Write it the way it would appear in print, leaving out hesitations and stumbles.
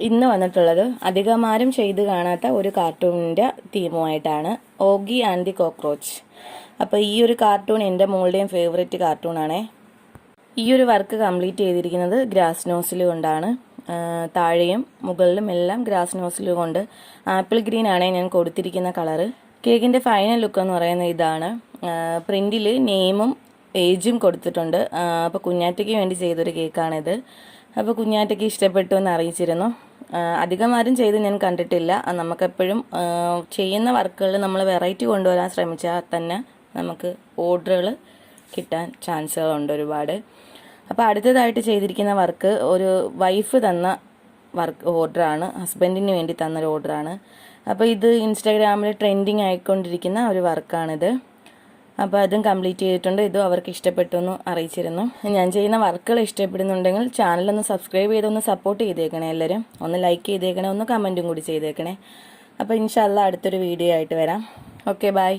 ഇന്ന് വന്നിട്ടുള്ളത് അധികമാരും ചെയ്ത് കാണാത്ത ഒരു കാർട്ടൂണിൻ്റെ തീമുമായിട്ടാണ്, ഓഗി ആൻഡ് ദി കോക്രോച്ച്. അപ്പോൾ ഈ ഒരു കാർട്ടൂൺ എൻ്റെ മോളുടെയും ഫേവറേറ്റ് കാർട്ടൂണാണേ. ഈ ഒരു വർക്ക് കംപ്ലീറ്റ് ചെയ്തിരിക്കുന്നത് ഗ്രാസ് നോസിൽ കൊണ്ടാണ്. താഴെയും മുകളിലും എല്ലാം ഗ്രാസ് നോസിൽ കൊണ്ട്. ആപ്പിൾ ഗ്രീൻ ആണ് ഞാൻ കൊടുത്തിരിക്കുന്ന കളറ്. കേക്കിൻ്റെ ഫൈനൽ ലുക്ക് എന്ന് പറയുന്നത് ഇതാണ്. പ്രിൻറ്റിൽ നെയിമും ഏജും കൊടുത്തിട്ടുണ്ട്. അപ്പോൾ കുഞ്ഞാറ്റയ്ക്ക് വേണ്ടി ചെയ്തൊരു കേക്കാണിത്. അപ്പോൾ കുഞ്ഞാറ്റയ്ക്ക് ഇഷ്ടപ്പെട്ടു എന്ന് അറിയിച്ചിരുന്നു. അധികം ആരും ചെയ്ത് ഞാൻ കണ്ടിട്ടില്ല. നമുക്കെപ്പോഴും ചെയ്യുന്ന വർക്കുകളിൽ നമ്മൾ വെറൈറ്റി കൊണ്ടുവരാൻ ശ്രമിച്ചാൽ തന്നെ നമുക്ക് ഓർഡറുകൾ കിട്ടാൻ ചാൻസുകളുണ്ട് ഒരുപാട്. അപ്പോൾ അടുത്തതായിട്ട് ചെയ്തിരിക്കുന്ന വർക്ക് ഒരു വൈഫ് തന്ന ഓർഡറാണ്, ഹസ്ബൻഡിന് വേണ്ടി തന്നൊരു ഓർഡറാണ്. അപ്പോൾ ഇത് ഇൻസ്റ്റാഗ്രാമിൽ ട്രെൻഡിങ് ആയിക്കൊണ്ടിരിക്കുന്ന ഒരു വർക്കാണിത്. അപ്പോൾ അതും കംപ്ലീറ്റ് ചെയ്തിട്ടുണ്ട്. ഇതും അവർക്ക് ഇഷ്ടപ്പെട്ടു എന്ന് അറിയിച്ചിരുന്നു. ഞാൻ ചെയ്യുന്ന വർക്കുകൾ ഇഷ്ടപ്പെടുന്നുണ്ടെങ്കിൽ ചാനലൊന്ന് സബ്സ്ക്രൈബ് ചെയ്തൊന്ന് സപ്പോർട്ട് ചെയ്തേക്കണേ. എല്ലാവരും ഒന്ന് ലൈക്ക് ചെയ്തേക്കണേ, ഒന്ന് കമൻറ്റും കൂടി ചെയ്തേക്കണേ. അപ്പോൾ ഇൻഷാ അല്ലാഹ് അടുത്തൊരു വീഡിയോ ആയിട്ട് വരാം. Okay, by.